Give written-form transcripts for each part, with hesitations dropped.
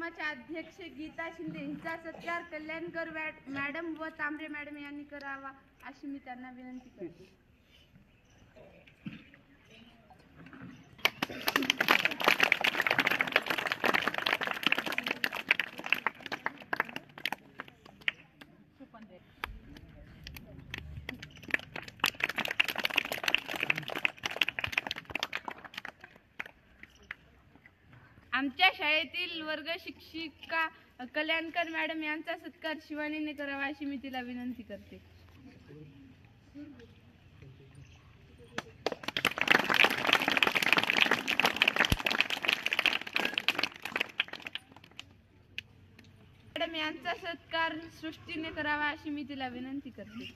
उपक्रमाच्या अध्यक्ष गीता शिंदे यांचा सत्कार कल्याणकर मॅडम व तांबरे मॅडम यांनी करावा अशी मी त्यांना विनंती करते. आमच्या शाळेतील वर्ग शिक्षिका कल्याणकर मॅडम यांचा सत्कार शिवानीने करावा अशी मी तिला विनंती करते. मॅडम यांचा सत्कार सृष्टीने करावा अशी मी तिला विनंती करते.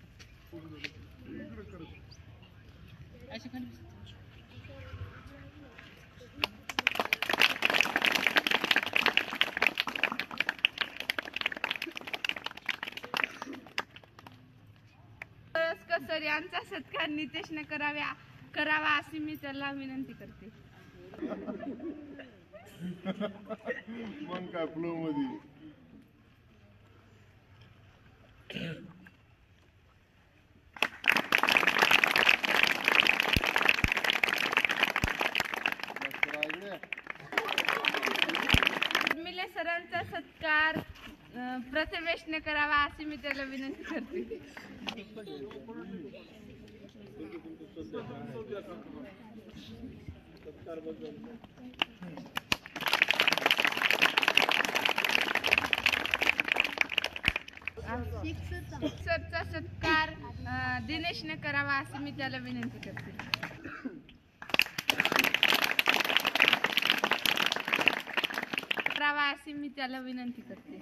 सर यांचा सत्कार नितेशने करावा अशी मी त्याला विनंती करते. मग काय फ्लो मध्ये मिले सरांचा सत्कार प्रथमेशने करावा अशी मी त्याला विनंती करते. सरचा सत्कार दिनेशने करावा अशी मी त्याला विनंती करते. करावा अशी मी त्याला विनंती करते.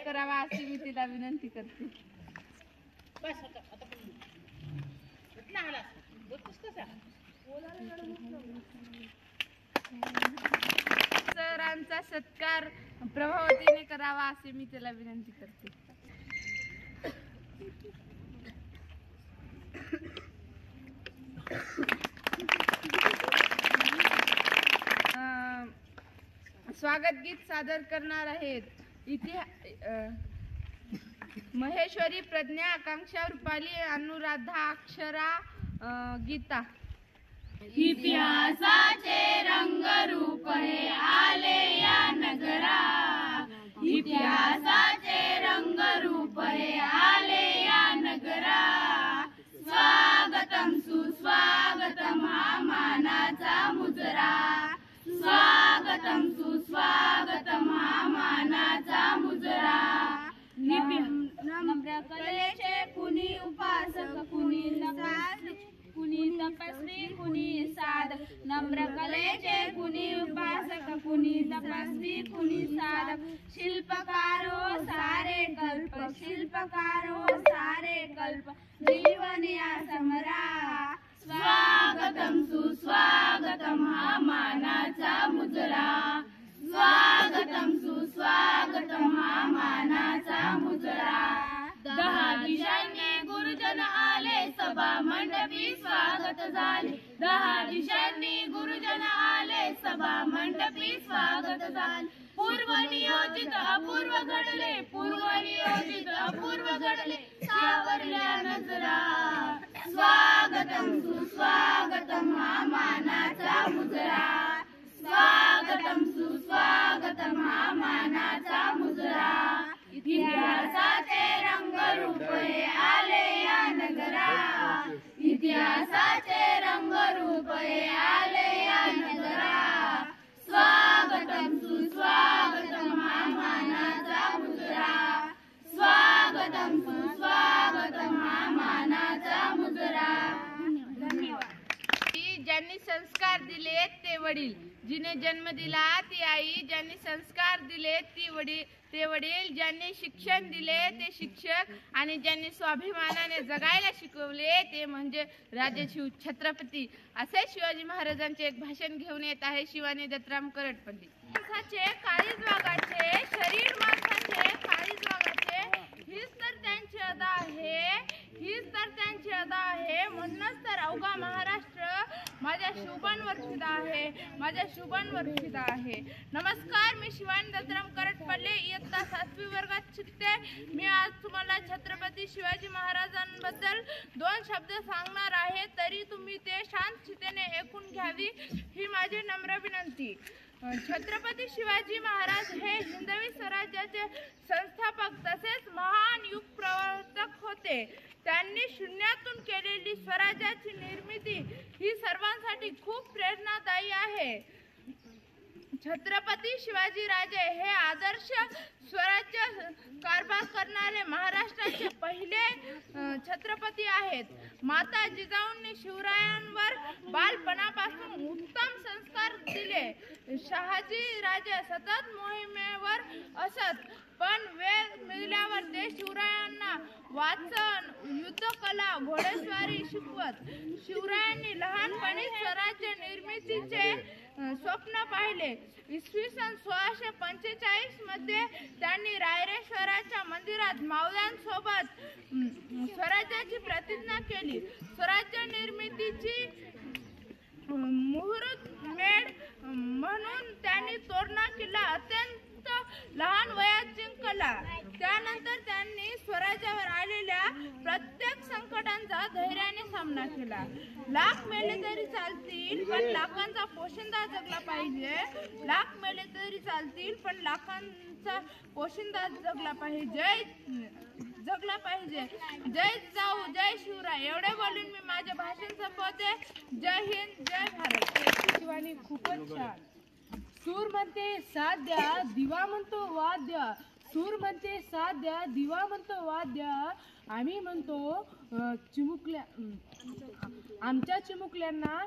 करावा अशी मी तिला विनंती करते. सरांचा सत्कार प्रभावतीने करावा असे मी त्याला विनंती करते. स्वागत गीत सादर करणार आहेत महेश्वरी, प्रज्ञा, आकांक्षा, रुपाली, अनुराधा, अक्षरा, गीता. इतिहासाचे रंगरूप हे आले या नगरा, इतिहासाचे रंगरूप हे आले या नगरा. स्वागतम सुस्वागतम हा मानाचा मुजरा, स्वागतम सुस्वागतम हा मानाचा मुजरा. नम्र कलेचे कुणी उपासक कुणी कुणी तपस्वी कुणी साधक, नम्र कलेचे कुणी उपासक कुणी तपस्वी कुणी साधक. शिल्पकारो सारे कल्प, शिल्पकारो सारे कल्प, जीवन या समरा. स्वागतम सुस्वागतम हा मानाचा मुजरा, स्वागतम सुस्वागतम हा मानाचा मुजरा. 10 दिशांनी गुरुजन आले सभा मंडपी स्वागत झाले, 10 दिशांनी गुरुजन आले सभा मंडपी स्वागत झाले. पूर्व नियोजित अपूर्व घडले, पूर्व नियोजित अपूर्व घडले, सावरल्या नजरा. स्वागतम सुस्वागतम हा मानाचा मुजरा, स्वागतम सुस्वागतम हा मानाचा मुजरा. इतिहासाचे रंगरूप हे आले या नगरा, इतिहासाचे रंगरूप हे आले या नगरा. स्वागतम सुस्वागतम हा मानाचा मुजरा, स्वागतम सुस्वागतम हा मानाचा वडील. जिने जन्म दिला ती आई, ज्यांनी संस्कार दिले ते वडील, ज्यांनी शिक्षण दिले ते शिक्षक आणि ज्यांनी स्वाभिमानाने जगायला शिकवले ते म्हणजे राजे छत्रपती. असे शिवाजी महाराजांचे एक भाषण घेऊन येत आहे शिवानी दत्तराम करटपल्ली. माणसाचे काळीज वागाचे, शरीर माणसाचे काळीज वागाचे, हीच तर त्यांची अदा आहे, हीच तर त्यांची अदा आहे. म्हणूनच तर अवघा महाराष्ट्र माझ्या शुभांवर फिदा आहे, माझ्या शुभांवर फिदा आहे. नमस्कार, मी शिवानी दत्तराम करटपल्ले, इयत्ता 7वी वर्गात शिकते. मी आज तुम्हाला छत्रपती शिवाजी महाराजांबद्दल 2 शब्द सांगणार आहे, तरी तुम्ही ते शांतचित्ताने ऐकून घ्यावी ही माझी नम्र विनंती. छत्रपती शिवाजी महाराज हे हिंदवी स्वराज्याचे संस्थापक तसेच महान युग प्रवर्तक होते. त्यांनी शून्यातून केलेली स्वराज्याची निर्मिती ही सर्वांसाठी खूप प्रेरणादायी आहे. छत्रपती शिवाजी राजे हे आदर्श स्वराज्य कारभार करणारे महाराष्ट्राचे पहिले छत्रपती आहेत. माता जिजाऊंनी शिवरायांवर बालपणापासून उत्तम संस्कार दिले. शहाजी राजे सतत मोहिमेवर असत, पण वेळ मिळाल्यावर ते शिवरायांना वाचन, युद्धकला, घोडेस्वारी शिकवत. शिवरायांनी लहानपणीच स्वराज्य निर्मितीचे स्वप्न पाहिले. इसवी सन 1645 मध्ये त्यांनी रायरेश्वराच्या मंदिरात मावळ्यांसोबत स्वराज्याची प्रतिज्ञा केली. स्वराज्य निर्मितीची मुहूर्त मेढ म्हणून त्यांनी तोरणा किल्ला अत्यंत लहान वयात जिंकला. त्यानंतर त्यांनी स्वराज्यावर आलेल्या प्रत्येक संकटांचा धैर्याने सामना केला. लाख मेले तरी चालतील पण लाखांचा पोशिंदा जगला पाहिजे. लाख मेले तरी चालतील पण लाखांचा पोशिंदा जगला पाहिजे. जय जाऊ, जय शिवराय. एवढे बोलून मी माझे भाषण संपवते. जय हिंद, जय भारत. शिवानी खूपच छान. सूर म्हणते साथ द्या, दिवा म्हणतो वाद्य. सूर म्हणते साथ द्या, दिवा म्हणतो वाद्य. आम्ही म्हणतो चिमुकल्या, आमच्या चिमुकल्यांना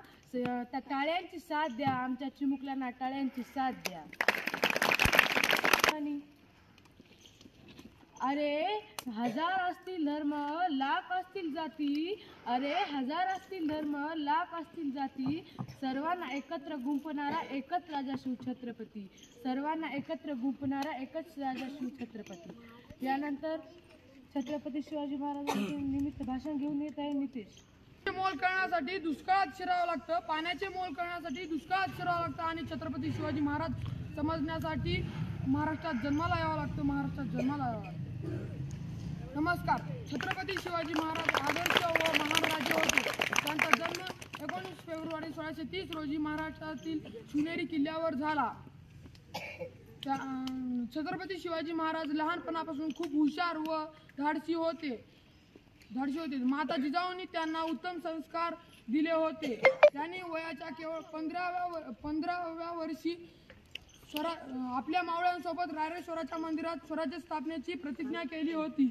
टाळ्यांची साथ द्या, आमच्या चिमुकल्यांना टाळ्यांची साथ द्या. अरे 1000 असतील धर्म, लाख असतील जाती. अरे 1000 असतील धर्म, लाख असतील जाती. सर्वांना एकत्र गुंफणारा एकच राजा शिवछत्रपती. सर्वांना एकत्र गुंफणारा एकच राजा शिवछत्रपती. यानंतर छत्रपती शिवाजी महाराजांचे निमित्त भाषण घेऊन येत आहे नितेश. मोल करण्यासाठी दुष्काळात शिरावं लागतं, पाण्याचे मोल करण्यासाठी दुष्काळात शिरावं लागतं आणि छत्रपती शिवाजी महाराज समजण्यासाठी महाराष्ट्रात जन्माला यावं लागतं, महाराष्ट्रात जन्माला यावं लागतं. नमस्कार. छत्रपती शिवाजी महाराज आदर्श व महान राजे होते. त्यांचा जन्म 19 फेब्रुवारी 1630 रोजी महाराष्ट्रातील शिवनेरी किल्ल्यावर झाला. छत्रपती शिवाजी महाराज लहानपणापासून खूप हुशार व धाडसी होते. माता जिजाऊंनी त्यांना उत्तम संस्कार दिले होते. त्यांनी वयाच्या केवळ 15व्या वर्षी आपल्या मावळ्यांसोबत रायरेश्वराच्या मंदिरात स्वराज्य स्थापनेची प्रतिज्ञा केली होती.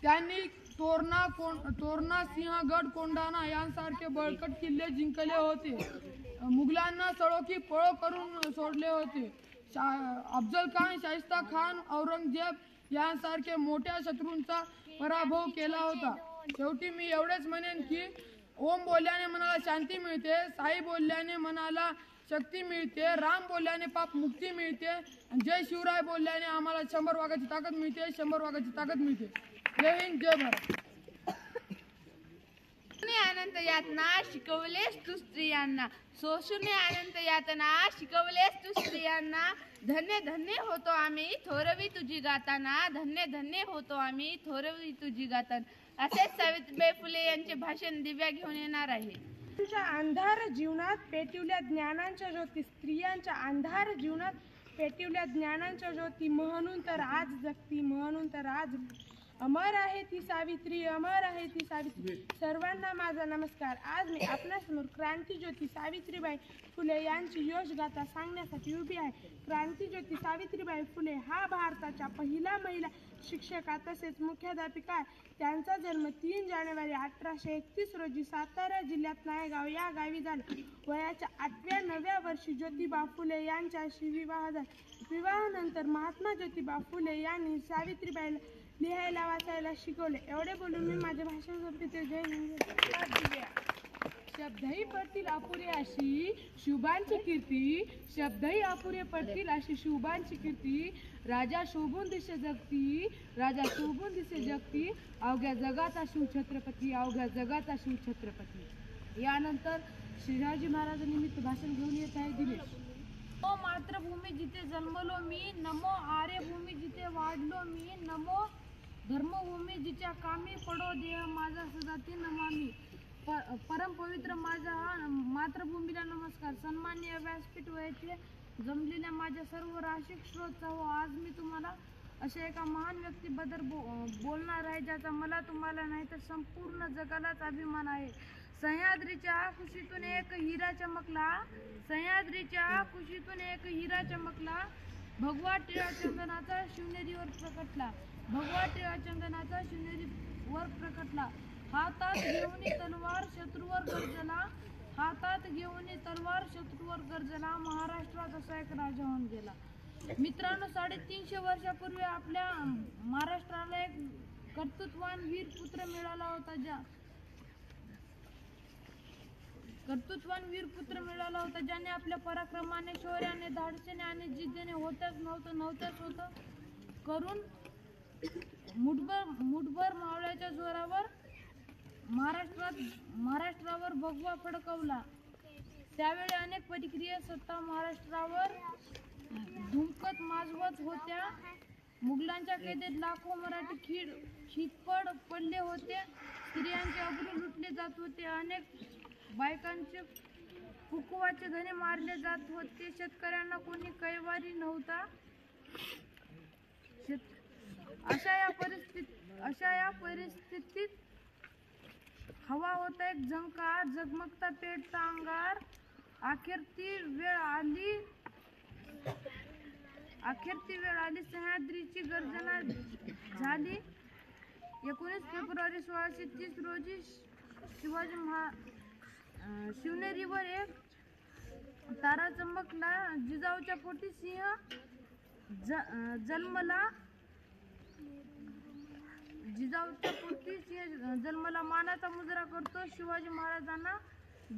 त्यांनी तोरणा, सिंहगड, कोंढाणा यांसारखे बळकट किल्ले जिंकले होते. मुघलांना सळोखी पळ करून सोडले होते. अफजल खान, शाहिस्ता खान, औरंगजेब यांसारखे मोठ्या शत्रूंचा पराभव केला होता. शेवटी मी एवढेच म्हणेन की ओम बोलल्याने मनाला शांती मिळते, साई बोलल्याने मनाला शक्ती मिळते, राम बोलल्याने पाप मुक्ती मिळते, जय शिवराय बोलल्याने आम्हाला 100 वाघाची ताकद मिळते, 100 वाघाची ताकद मिळते. जय हिंद, जय भारत. अनंत यातना शिकवलेस तू स्त्रियांना, सोसूने अनंत यातना शिकवलेस तू स्त्रियांना. धन्य धन्य होतो आम्ही थोरवी तुझी गाताना, धन्य धन्य होतो आम्ही थोरवी तुझी गाताना. असेच सावित्रीबाई फुले यांचे भाषण दिव्या घेऊन येणार आहे. स्त्रियांच्या अंधार जीवनात पेटवल्या ज्ञानांच्या ज्योती, स्त्रियांच्या अंधार जीवनात पेटवल्या ज्ञानांच्या ज्योती. म्हणून तर आज जगती, म्हणून तर आज अमर आहे ती सावित्री, अमर आहे ती सावित्री. सर्वांना माझा नमस्कार. आज मी आपल्यासमोर क्रांतीज्योती सावित्रीबाई फुले यांची यशगाथा सांगण्यासाठी उभी आहे. क्रांतीज्योती सावित्रीबाई फुले हा भारताच्या पहिला महिला शिक्षिका तसेच मुख्याध्यापिका. त्यांचा जन्म 3 जानेवारी 1831 रोजी सातारा जिल्ह्यात नायगाव या गावी झाला. वयाच्या 8व्या-9व्या वर्षी ज्योतिबा फुले यांच्याशी विवाह झाला. विवाहानंतर महात्मा ज्योतिबा फुले यांनी सावित्रीबाईला लिहायला वाचायला शिकवले. एवढे बोलून मी माझे भाषण संपवते. जय हिंद. शब्दही पडतील अपुरे अशी शुभांची कीर्ती, शब्दही अपुरे पडतील अशी शुभांची कीर्ती. राजा शोभून दिसे जगती, राजा शोभून दिसे जगती, अवघ्या जगाचा शिवछत्रपती, अवघ्या जगाचा शिवछत्रपती. यानंतर शिवाजी महाराजांनिमित्त भाषण घेऊन येत आहे दिनेश. नमो मातृभूमी जिथे जन्मलो मी, नमो आर्यभूमी जिथे वाढलो मी, नमो धर्मभूमी जिच्या कामी पडो देह माझा सदाती नमामी. परमपवित्र माझ्या मातृभूमीला नमस्कार. सन्माननीय व्यासपीठ व येथे जमलेल्या माझ्या सर्व राशिक श्रोत्साहो, आज मी तुम्हाला अशा एका महान व्यक्तीबद्दल बोलणार आहे ज्याचा मला तुम्हाला नाही तर संपूर्ण जगालाच अभिमान आहे. सह्याद्रीच्या कुशीतून एक हिरा चमकला, सह्याद्रीच्या कुशीतून एक हिरा चमकला, भगवा टिळा चंदनाचा शिवनेरीवर प्रकटला, भगवा टिळा चंदनाचा शिवनेरीवर प्रकटला. हातात घेऊन तलवार शत्रूवर गर्जला, हातात घेऊन तलवार शत्रूवर गर्जला, महाराष्ट्रात असा एक राजा होऊन गेला. मित्रांनो, 350 वर्षापूर्वी आपल्या महाराष्ट्राला एक कर्तृत्ववान वीर पुत्र मिळाला होता, ज्याने आपल्या पराक्रमाने, शौर्याने, धाडसीने आणि जिद्दीने होतच नव्हतं करून मुठभर मावळ्याच्या जोरावर महाराष्ट्रावर भगवा फडकवला. त्यावेळी अनेक प्रतिक्रिया सत्ता महाराष्ट्रावर धुमकत माजवत होत्या. मुघलांच्या कैदेत लाखो मराठी खितपड पडले होते. स्त्रियांचे अब्रू लुटले जात होते. अनेक बायकांचे कुकुवाचे धने मारले जात होते. शेतकऱ्यांना कोणी कैवारी नव्हता. अशा या परिस्थितीत हवा होता एक झंकार, झगमगता पेटता अंगार. अखेर ती वेळ आली, सह्याद्रीची गर्जना झाली. 19 फेब्रुवारी 1630 रोजी शिवनेरीवर एक तारा चमकला. जिजाऊच्या पोटी सिंह जन्मला मानाचा मुजरा करतो शिवाजी महाराजांना,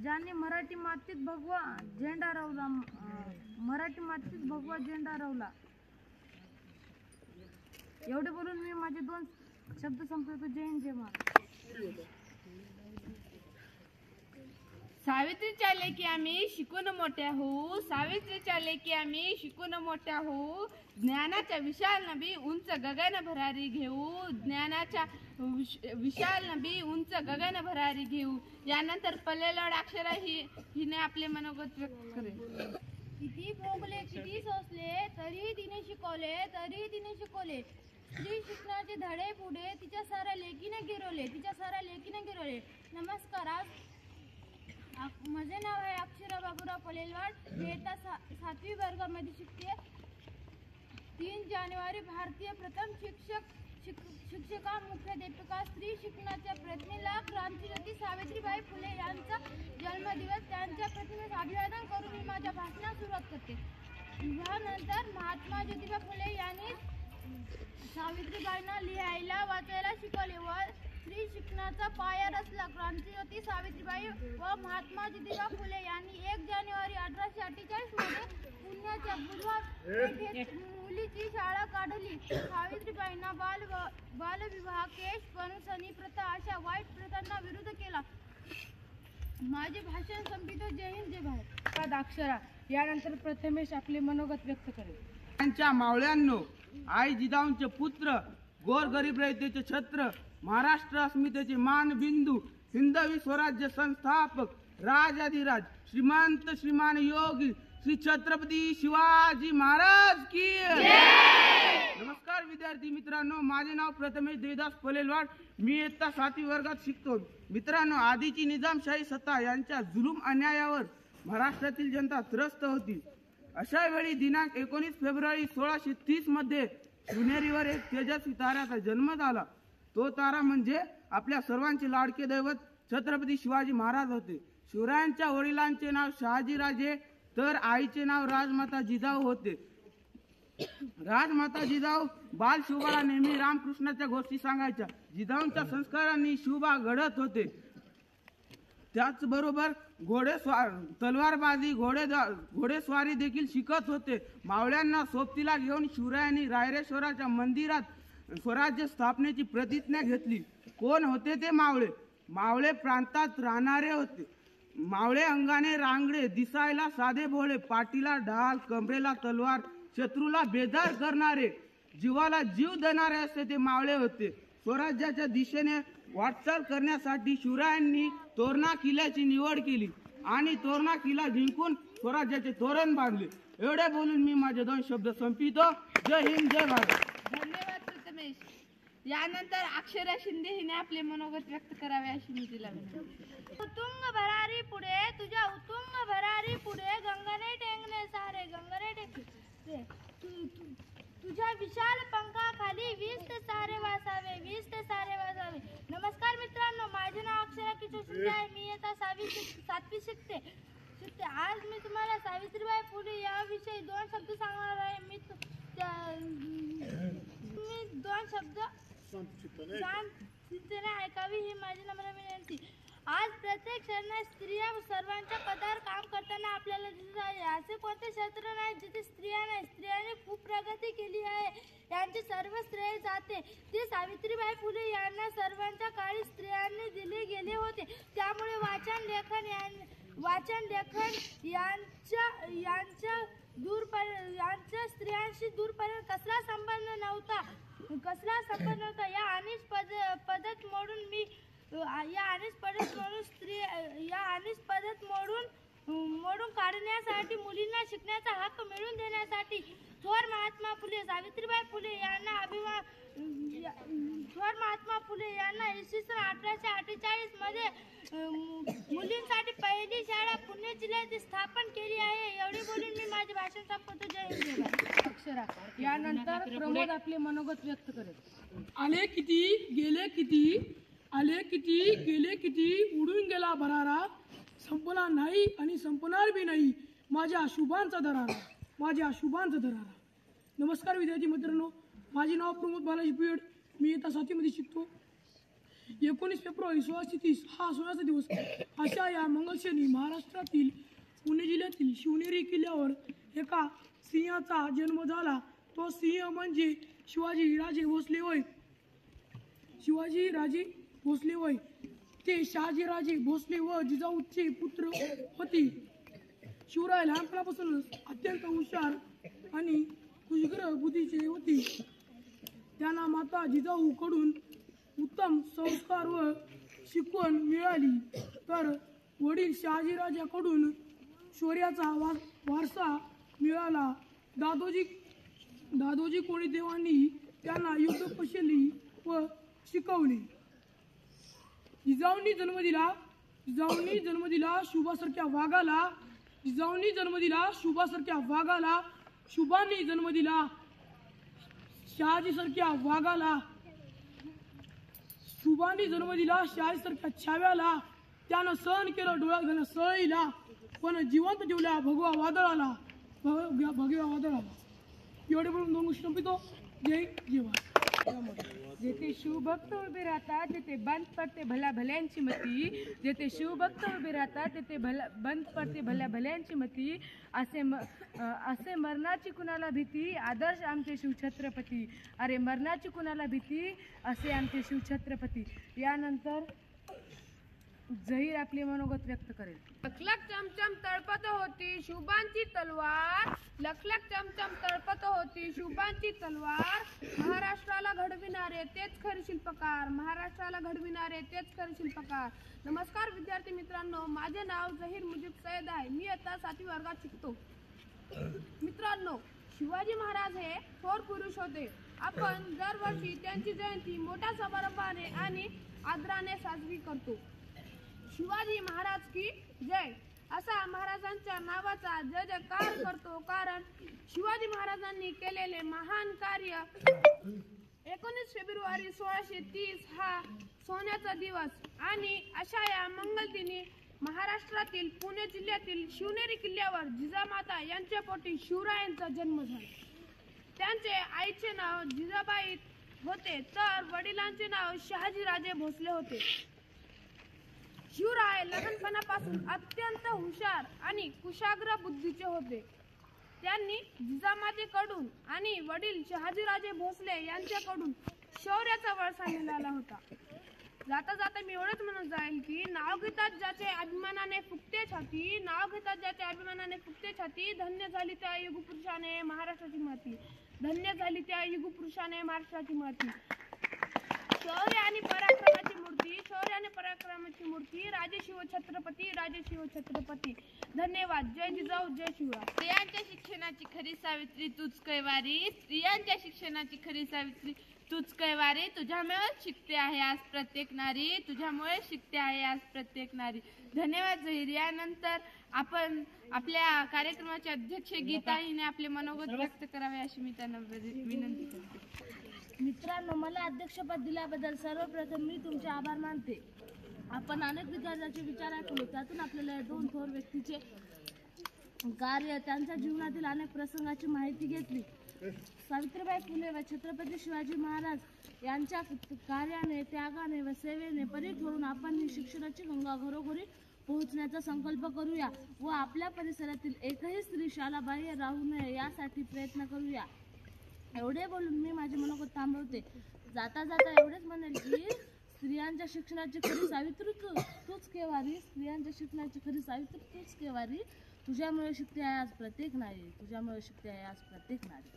ज्यांनी मराठी मातीत भगवा झेंडा रोवला. एवढे बोलून मी माझे 2 शब्द संपवतो. जय हिंद, जय महाराज. सावित्रीच्या लेकी आम्ही शिकून मोठ्या होऊ, सावित्रीच्या लेकी आम्ही शिकून मोठ्या होऊ. ज्ञानाच्या विशाल नभी उंच गगन भरारी घेऊ, ज्ञानाच्या विशाल नभी उंच गगन भरारी घेऊ. यानंतर पल्लेलड अक्षरा हिने आपले मनोगत व्यक्त करेल. किती भोगले किती सोसले तरीही तिने शिकवले. स्त्री शिक्षणाचे धडे पुढे तिच्या साऱ्या लेकीने गिरवले. नमस्कार. माझे नाव आहे अक्षरा बाबूराव पलेलवाड. मी इयत्ता 7वी वर्गामध्ये शिकते. 3 जानेवारी भारतीय प्रथम शिक्षिका मुख्याध्यापिका स्त्री शिक्षणाच्या प्रतिमेला क्रांतिज्योती सावित्रीबाई फुले यांचा जन्मदिवस. त्यांच्या प्रतिमेस अभिवादन करून मी माझ्या भाषणास सुरुवात करते. विवाहानंतर महात्मा ज्योतिबा फुले यांनी सावित्रीबाईंना लिहायला वाचायला शिकवले व स्त्री शिक्षणाचा पाया रचला. क्रांतिज्योती सावित्रीबाई व महात्मा ज्योतिबा फुले यांनी 1 जानेवारी 1848 मध्ये पुण्याच्या बुधवार येथे मुलीची शाळा काढली. सावित्रीबाईंना बालविवाह, केश कणसनी प्रथा अशा वाईट प्रथांना विरोध केला. माझे भाषण संपवितो. जय हिंद, जय भारत. अक्षरा यानंतर प्रथमेश आपले मनोगत व्यक्त करेल. त्यांच्या मावळ्यांनो, आई जिजाऊंचे पुत्र, गोरगरीब रयतेचे छत्र, महाराष्ट्र अस्मितेचे मानबिंदू, हिंदवी स्वराज्य संस्थापक, राजाधिराज, श्रीमान योगी श्री छत्रपती शिवाजी महाराज की नमस्कार. विद्यार्थी मित्रांनो, माझे नाव प्रथमेश देवदास पलेलवाड. मी इयत्ता 7वी वर्गात शिकतो. मित्रांनो, आधीची निजामशाही सत्ता यांच्या जुलूम अन्यायावर महाराष्ट्रातील जनता त्रस्त होती. अशा वेळी दिनांक 19 फेब्रुवारी 1630 मध्ये शिवनेरीवर एक तेजस्वी ताऱ्याचा जन्म झाला. तो तारा म्हणजे आपल्या सर्वांचे लाडके दैवत छत्रपती शिवाजी महाराज होते. शिवरायांच्या वडिलांचे नाव शहाजीराजे तर आईचे नाव राजमाता जिजाऊ होते. राजमाता जिजाऊ बाल शिवबाला नेहमी रामकृष्णाच्या गोष्टी सांगायच्या. जिजाऊंच्या संस्कारांनी शिवबा घडत होते. त्याचबरोबर तलवारबाजी घोडेस्वारी देखील शिकत होते. मावळ्यांना सोबतीला घेऊन शिवरायांनी रायरेश्वराच्या मंदिरात स्वराज्य स्थापनेची प्रतिज्ञा घेतली. कोण होते ते मावळे? मावळे प्रांतात राहणारे होते. मावळे अंगाने रांगडे, दिसायला साधे भोळे, पाठीला ढाल, कमरेला तलवार, शत्रूला बेजार करणारे, जीवाला जीव देणारे असे ते मावळे होते. स्वराज्याच्या दिशेने वाटचाल करण्यासाठी शिवरायांनी तोरणा किल्ल्याची निवड केली आणि तोरणा किल्ला जिंकून स्वराज्याचे तोरण बांधले. एवढे बोलून मी माझे 2 शब्द संपवितो. जय हिंद, जय भारत. धन्यवाद प्रथमेश. यानंतर अक्षरा शिंदे हिने आपले मनोगत व्यक्त करावे अशी मी तिला विनंती. उतुंग भरारी पुढे तुझ्या उतुंग भरारी पुढे गंगाने टेंगणे सारे गंगाने टेंगणे तुझ्या विशाल पंखाखाली 20 ते सारे वासावे 20 ते सारे वासावे. नमस्कार मित्रांनो, माझे नाव अक्षरा किशोर शिंदे आहे. मी आता 7वी शिकते. आज मी तुम्हाला सावित्रीबाई फुले याविषयी 2 शब्द सांगणार आहे. मी 2 शब्द शांततेने ऐकावी ही माझी नम्र विनंती. आज प्रत्येक क्षणात स्त्रिया सर्वांच्या पदावर काम करताना आपल्याला दिसत आहे. असे कोणते क्षेत्र नाही जिथे स्त्रिया नाही. स्त्रियांनी खूप प्रगती केली आहे. यांची सर्व श्रेय जाते ती सावित्रीबाई फुले यांना सर्वांच्या काळी स्त्रियांनी दिले गेले होते. त्यामुळे वाचन लेखन यांच्या स्त्रियांशी दूरपर्यंत कसला संबंध नव्हता. या अनिष्ट पद्धत मोडून काढण्यासाठी मुलींना शिकण्याचा हक्क मिळवून देण्यासाठी थोर महात्मा फुले सावित्रीबाई फुले यांना इसवी सन 1848 मध्ये मुलींसाठी पहिली शाळा पुणे जिल्ह्यात स्थापन केली आहे. एवढी बोलून मी माझे भाषण संपवतो. जय हिंद, जय भारत. अक्षरा. यानंतर प्रमोद आपले मनोगत व्यक्त करेल. आले किती गेले किती, आले किती गेले किती, उडून गेला भरारा, संपला नाही आणि संपणार बी नाही माझ्या शुभांचा दरारा, माझ्या शुभांचा दरारा. नमस्कार विद्यार्थी मित्रांनो, माझे नाव प्रमोद बालाजी पियड. मी इयत्ता 7वी मध्ये शिकतो. 19 फेब्रुवारी 1630 हा सोहळ्याचा दिवस. अशा या मंगलशनी महाराष्ट्रातील पुणे जिल्ह्यातील शिवनेरी किल्ल्यावर एका सिंहाचा जन्म झाला. तो सिंह म्हणजे शिवाजीराजे भोसले होय. शिवाजीराजे भोसले होय. ते शहाजीराजे भोसले व जिजाऊचे पुत्र होते. शिवराय लहानपणापासूनच अत्यंत हुशार आणि कुशग्र बुद्धीचे होते. त्यांना माता जिजाऊकडून उत्तम संस्कार व शिकवण मिळाली, तर वडील शहाजीराजाकडून शौर्याचा वारसा मिळाला. दादोजी कोळीदेवांनी त्यांना युद्धकौशल्य व शिकवले. जिजाऊंनी जन्म दिला शुभासारख्या वाघाला. जिजाऊंनी जन्म दिला शुभासारख्या वाघाला. शुभांनी जन्म दिला शहाजीसारख्या वाघाला. शुभांनी जन्म दिला शहाजीसारख्या छाव्याला. त्यानं सहन केलं डोळ्यात घालणं सळईला, पण जिवंत ठेवल्या भगव्या वादळाला. एवढे बोलून 2 गोष्टी संपवितो. जय जेव्हा. जेथे शिवभक्त उभे राहतात तेथे बंद पडते भल्या भल्यांची मती. जेथे शिवभक्त उभे राहतात तेथे बंद पडते भल्या भल्यांची मती. असे मरणाची कुणाला भीती, आदर्श आमचे शिवछत्रपती. अरे मरणाची कुणाला भीती, असे आमचे शिवछत्रपती. यानंतर झहीर आपले मनोगत व्यक्त करेल. लखलख चमचम तळपत होती शुभांची तलवार, लखलख चमचम तळपत होती शुभांची तलवार. महाराष्ट्राला घडविणारे तेच खरे शिल्पकार, महाराष्ट्राला घडविणारे तेच खरे शिल्पकार. नमस्कार विद्यार्थी मित्रांनो, माझे नाव झहीर मुजीब सैयद आहे. मी आता 7वी वर्गात शिकतो. मित्रांनो, शिवाजी महाराज हे थोर पुरुष होते. आपण दरवर्षी त्यांची जयंती मोठ्या समारंभाने आणि आदराने साजरी करतो. शिवाजी महाराज की जय. असा महाराजांच्या नावाचा जयजयकार करतो. कारण शिवाजी महाराजांनी केलेले महान कार्य 19 फेब्रुवारी 1630 हा सोन्याचा दिवस आणि अशा या मंगलदिनी महाराष्ट्रातील पुणे जिल्ह्यातील शिवनेरी किल्ल्यावर जिजामाता यांच्या पोटी शिवरायांचा जन्म झाला. त्यांचे आईचे नाव जिजाबाई होते तर वडिलांचे नाव शहाजीराजे भोसले होते. शिवराय लहानपणापासून अत्यंत हुशार आणि कुशाग्र बुद्धीचे होते. त्यांनी जिजामातेकडून आणि वडील शहाजीराजे भोसले यांच्याकडून शौर्याचा वळसा मिळाला होता. जाता जाता मी एवढंच म्हणत जाईल की नाव घेतात ज्याचे अभिमानाने फुकते छाती, नाव घेतात ज्याचे अभिमानाने फुकते छाती, धन्य झाली त्या युगपुरुषाने महाराष्ट्राची माती, धन्य झाली त्या युगपुरुषाने महाराष्ट्राची माती. शौर्य आणि पराक्रमाची मूर्ती, शौर्य आणि पराक्रमाची मूर्ती, राजे शिव छत्रपती, राजे शिव छत्रपती. धन्यवाद. जय जिजाऊ, जय शिवराय. स्त्रियांच्या शिक्षणाची खरी सावित्री तूच कैवारी, स्त्रियांच्या शिक्षणाची खरी सावित्री तूच कैवारी, तुझ्यामुळे शिकते आहे आज प्रत्येक नारी, तुझ्यामुळे शिकते आहे आज प्रत्येक नारी. धन्यवाद झहीर. यानंतर आपण आपल्या कार्यक्रमाचे अध्यक्ष गीता हिने आपले मनोगत व्यक्त करावे अशी मी त्यांना विनंती करते. मित्रांनो, मला अध्यक्षपद दिल्याबद्दल सर्वप्रथम मी तुमचे आभार मानते. आपण अनेक विद्यार्थ्यांचे विचार ऐकले, त्यातून आपल्याला दोन थोर व्यक्तीचे कार्य, त्यांच्या जीवनातील अनेक प्रसंगाची माहिती घेतली. सावित्रीबाई फुले व छत्रपती शिवाजी महाराज यांच्या कार्याने, त्यागाने व सेवेने प्रेरित होऊन आपण ही शिक्षणाची गंगा घरोघरी पोहोचण्याचा संकल्प करूया व आपल्या परिसरातील एकही स्त्री शाळाबाह्य राहू नये यासाठी प्रयत्न करूया. एवढे बोलून मी माझे मनोगत थांबवते. जाता जाता एवढेच म्हणेल की स्त्रियांच्या शिक्षणाची खरी सावित्री तूच केवारी, स्त्रियांच्या शिक्षणाची खरी सावित्री तूच केवारी, तुझ्यामुळे शिकते आहे आज प्रत्येक नारी, तुझ्यामुळे शिकते आहे आज प्रत्येक नारी.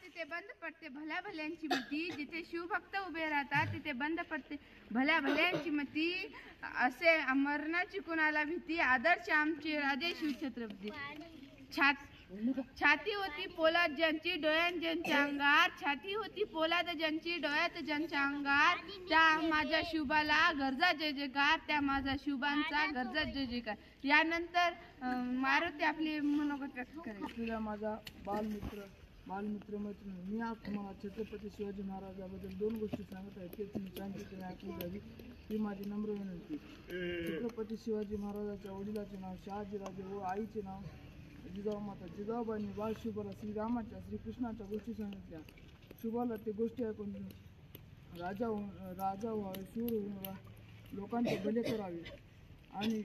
तिथे बंद पडते भल्या भल्यांची मती, जिथे शिवभक्त उभे राहतात तिथे बंद पडते भल्या भल्यांची मती. असे मरणाची कुणाला भीती, आदर्श आमचे राजे शिवछत्रपती. छाती होती पोलाद ज्यांची, डोळ्यात ज्यांच्या अंगार, छाती होती पोलाद ज्यांची, डोळ्यात ज्यांच्या अंगार, त्या माझ्या शिवबाला गरजा जय जयकार, त्या माझा शिवबांचा गरजा जय जयकार. यानंतर मारुती आपली मनोगत व्यक्त करेल. असलेला माझा बालमित्र मैत्रिणी, मी आज तुम्हाला छत्रपती शिवाजी महाराजाबद्दल दोन गोष्टी सांगत आहे, ते तुम्ही शांततेने ऐकून घ्यावी ही माझी नम्र विनंती. छत्रपती शिवाजी महाराजांच्या वडिलाचे नाव शहाजीराजे व आईचे नाव जिजाऊ माता. जिजाऊबाईंनी बाळ शिवबाला श्रीरामाच्या श्रीकृष्णाच्या गोष्टी सांगितल्या. शिवबाला ते गोष्टी ऐकून राजा व्हावे, शूर होऊन लोकांचे भले करावे आणि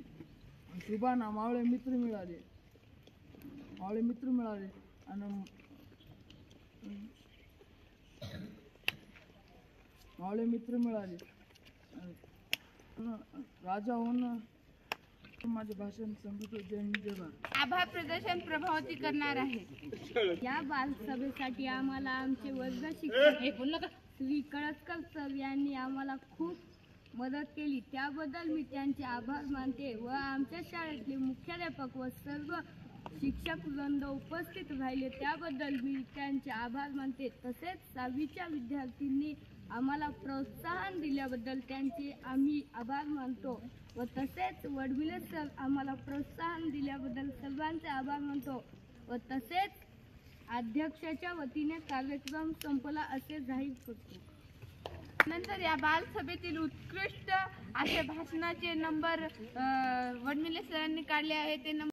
शिवबांना मावळे मित्र मिळाले आणि मावळे मित्र मिळाले. राजा होऊन माझे भाषण संपतो. जय हिंद, जय भारत. आभार प्रदर्शन प्रभावती करणार आहे. या बालसभेसाठी आम्हाला आमचे वर्ग शिक्षक श्री कळसकर सर यांनी आम्हाला खूप मदत केली, त्याबद्दल मी त्यांचे आभार मानते व आमच्या शाळेतले मुख्याध्यापक व सर्व शिक्षक वृंद उपस्थित राहिले त्याबद्दल मी त्यांचे आभार मानते. तसेच 6वीच्या विद्यार्थ्यांनी आम्हाला प्रोत्साहन दिल्याबद्दल त्यांचे आम्ही आभार मानतो व तसेच वडविले सर आम्हाला प्रोत्साहन दिल्याबद्दल सर्वांचे आभार मानतो व तसेच अध्यक्षाच्या वतीने कार्यक्रम संपला असे जाहीर करतो. नंतर या बालसभेतील उत्कृष्ट असे भाषणाचे नंबर वडमिले सरांनी काढले आहे. ते नंबर